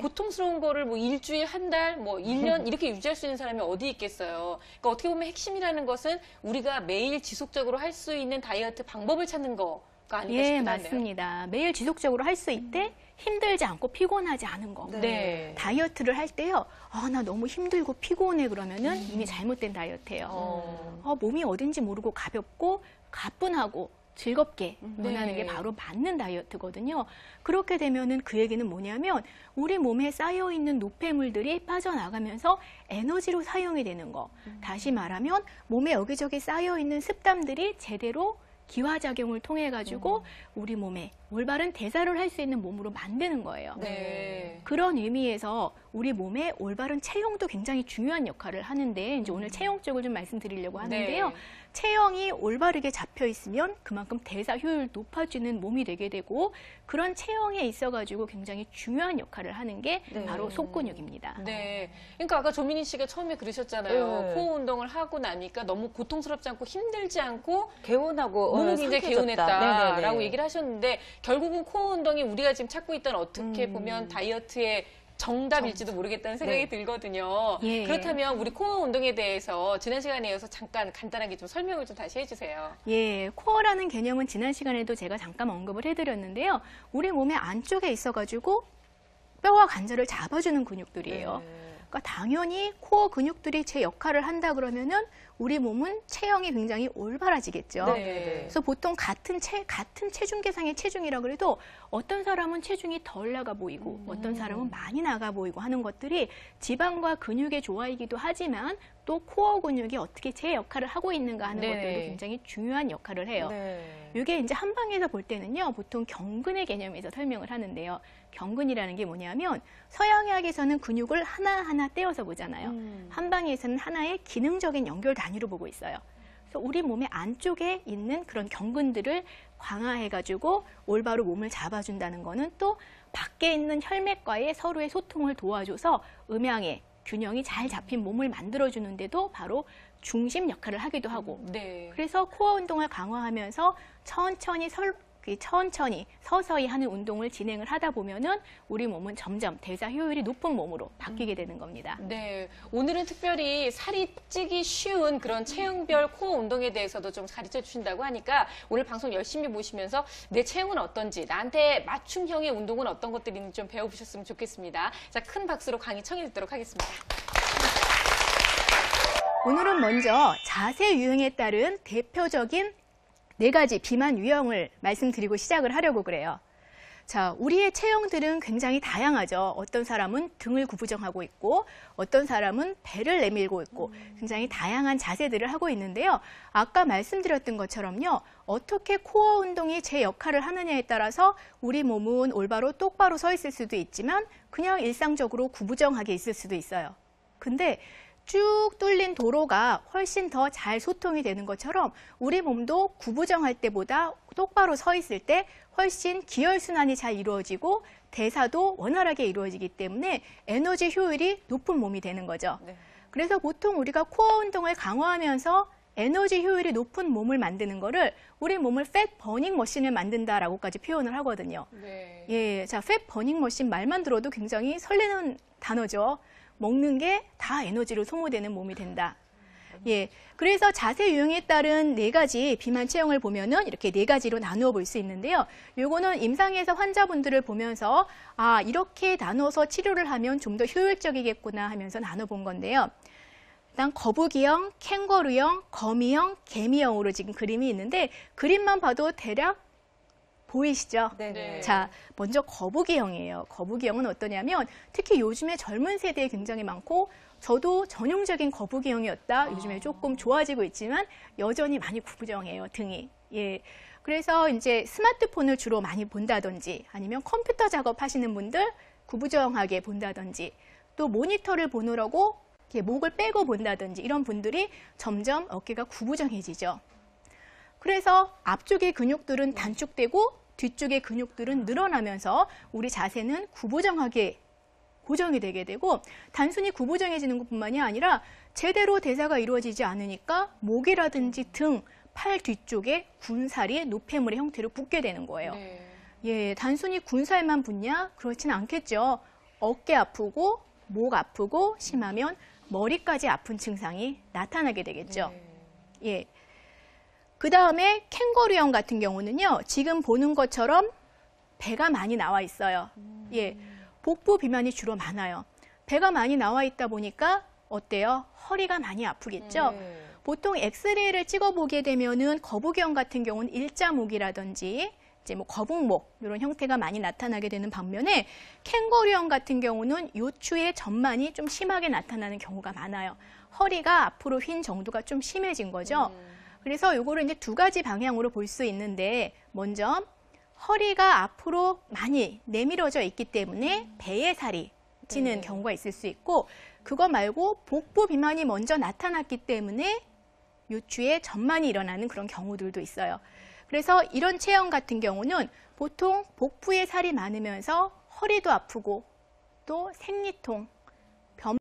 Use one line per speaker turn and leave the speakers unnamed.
고통스러운 거를 뭐 일주일, 한 달, 뭐 1년 이렇게 유지할 수 있는 사람이 어디 있겠어요. 그러니까 어떻게 보면 핵심이라는 것은 우리가 매일 지속적으로 할 수 있는 다이어트 방법을 찾는 거가 아닐까
예,
싶은데요.
맞습니다. 매일 지속적으로 할 수 있대 힘들지 않고 피곤하지 않은 거.
네.
다이어트를 할 때요. 나 너무 힘들고 피곤해 그러면은 이미 잘못된 다이어트예요. 몸이 어딘지 모르고 가볍고 가뿐하고 즐겁게 원하는 게 바로 맞는 다이어트거든요. 그렇게 되면은 그 얘기는 뭐냐면 우리 몸에 쌓여있는 노폐물들이 빠져나가면서 에너지로 사용이 되는 거. 다시 말하면 몸에 여기저기 쌓여있는 습담들이 제대로 기화작용을 통해 가지고 우리 몸에 올바른 대사를 할 수 있는 몸으로 만드는 거예요.
네.
그런 의미에서 우리 몸의 올바른 체형도 굉장히 중요한 역할을 하는데 이제 오늘 체형 쪽을 좀 말씀드리려고 하는데요.
네.
체형이 올바르게 잡혀 있으면 그만큼 대사 효율 높아지는 몸이 되게 되고 그런 체형에 있어가지고 굉장히 중요한 역할을 하는 게 바로 속근육입니다.
네. 그러니까 아까 조민희 씨가 처음에 그러셨잖아요.
네.
코어 운동을 하고 나니까 너무 고통스럽지 않고 힘들지 않고
개운하고
몸이 굉장히
상쾌해졌다.
개운했다라고
네네네.
얘기를 하셨는데 결국은 코어 운동이 우리가 지금 찾고 있던 어떻게 보면 다이어트의 정답일지도 모르겠다는 생각이 들거든요.
예.
그렇다면 우리 코어 운동에 대해서 지난 시간에 이어서 잠깐 간단하게 좀 설명을 좀 다시 해주세요.
예, 코어라는 개념은 지난 시간에도 제가 잠깐 언급을 해드렸는데요. 우리 몸의 안쪽에 있어가지고 뼈와 관절을 잡아주는 근육들이에요. 그러니까 당연히 코어 근육들이 제 역할을 한다 그러면은 우리 몸은 체형이 굉장히 올바라지겠죠.
네.
그래서 보통 같은 체중 계상의 체중이라 그래도 어떤 사람은 체중이 덜 나가 보이고 어떤 사람은 많이 나가 보이고 하는 것들이 지방과 근육의 조화이기도 하지만 또 코어 근육이 어떻게 제 역할을 하고 있는가 하는
네.
것들도 굉장히 중요한 역할을 해요.
네.
이게 이제 한방에서 볼 때는요, 보통 경근의 개념에서 설명을 하는데요. 경근이라는 게 뭐냐면 서양의학에서는 근육을 하나하나 떼어서 보잖아요. 한방에서는 하나의 기능적인 연결 단위로 보고 있어요. 그래서 우리 몸의 안쪽에 있는 그런 경근들을 강화해가지고 올바로 몸을 잡아준다는 거는 또 밖에 있는 혈맥과의 서로의 소통을 도와줘서 음양의 균형이 잘 잡힌 몸을 만들어주는데도 바로 중심 역할을 하기도 하고
네.
그래서 코어 운동을 강화하면서 천천히 서서히 하는 운동을 진행을 하다 보면은 우리 몸은 점점 대사 효율이 높은 몸으로 바뀌게 되는 겁니다.
네, 오늘은 특별히 살이 찌기 쉬운 그런 체형별 코어 운동에 대해서도 좀 가르쳐 주신다고 하니까 오늘 방송 열심히 보시면서 내 체형은 어떤지, 나한테 맞춤형의 운동은 어떤 것들이 있는지 좀 배워보셨으면 좋겠습니다. 자, 큰 박수로 강의 청해 듣도록 하겠습니다.
오늘은 먼저 자세 유형에 따른 대표적인 4가지 비만 유형을 말씀드리고 시작을 하려고 그래요. 자, 우리의 체형들은 굉장히 다양하죠. 어떤 사람은 등을 구부정하고 있고 어떤 사람은 배를 내밀고 있고 굉장히 다양한 자세들을 하고 있는데요. 아까 말씀드렸던 것처럼요. 어떻게 코어 운동이 제 역할을 하느냐에 따라서 우리 몸은 올바로 똑바로 서 있을 수도 있지만 그냥 일상적으로 구부정하게 있을 수도 있어요. 근데 쭉 뚫린 도로가 훨씬 더 잘 소통이 되는 것처럼 우리 몸도 구부정할 때보다 똑바로 서 있을 때 훨씬 기혈순환이 잘 이루어지고 대사도 원활하게 이루어지기 때문에 에너지 효율이 높은 몸이 되는 거죠.
네.
그래서 보통 우리가 코어 운동을 강화하면서 에너지 효율이 높은 몸을 만드는 거를 우리 몸을 팻 버닝 머신을 만든다라고까지 표현을 하거든요.
네.
예, 자, 팻 버닝 머신 말만 들어도 굉장히 설레는 단어죠. 먹는 게 다 에너지로 소모되는 몸이 된다. 예, 그래서 자세 유형에 따른 4가지 비만 체형을 보면은 이렇게 4가지로 나누어 볼 수 있는데요. 요거는 임상에서 환자분들을 보면서 이렇게 나눠서 치료를 하면 좀 더 효율적이겠구나 하면서 나눠본 건데요. 일단 거북이형, 캥거루형, 거미형, 개미형으로 지금 그림이 있는데 그림만 봐도 대략 보이시죠?
네네.
자, 먼저 거북이형이에요. 거북이형은 어떠냐면 특히 요즘에 젊은 세대에 굉장히 많고 저도 전형적인 거북이형이었다. 요즘에 조금 좋아지고 있지만 여전히 많이 구부정해요, 등이. 예. 그래서 이제 스마트폰을 주로 많이 본다든지 아니면 컴퓨터 작업하시는 분들 구부정하게 본다든지 또 모니터를 보느라고 이렇게 목을 빼고 본다든지 이런 분들이 점점 어깨가 구부정해지죠. 그래서 앞쪽의 근육들은 단축되고 뒤쪽의 근육들은 늘어나면서 우리 자세는 구부정하게 고정이 되게 되고 단순히 구부정해지는 것뿐만이 아니라 제대로 대사가 이루어지지 않으니까 목이라든지 등, 팔 뒤쪽에 군살이 노폐물의 형태로 붙게 되는 거예요.
네.
예, 단순히 군살만 붙냐? 그렇지는 않겠죠. 어깨 아프고 목 아프고 심하면 머리까지 아픈 증상이 나타나게 되겠죠. 예. 그 다음에 캥거루형 같은 경우는요, 지금 보는 것처럼 배가 많이 나와 있어요. 예. 복부 비만이 주로 많아요. 배가 많이 나와 있다 보니까 어때요? 허리가 많이 아프겠죠? 보통 엑스레이를 찍어보게 되면은 거북이형 같은 경우는 일자목이라든지 이제 뭐 거북목 이런 형태가 많이 나타나게 되는 반면에 캥거루형 같은 경우는 요추의 전만이 좀 심하게 나타나는 경우가 많아요. 허리가 앞으로 휜 정도가 좀 심해진 거죠. 그래서 요거를 이제 두 가지 방향으로 볼 수 있는데 먼저 허리가 앞으로 많이 내밀어져 있기 때문에 배에 살이 찌는 경우가 있을 수 있고 그거 말고 복부 비만이 먼저 나타났기 때문에 요추에 전만이 일어나는 그런 경우들도 있어요. 그래서 이런 체형 같은 경우는 보통 복부에 살이 많으면서 허리도 아프고 또 생리통,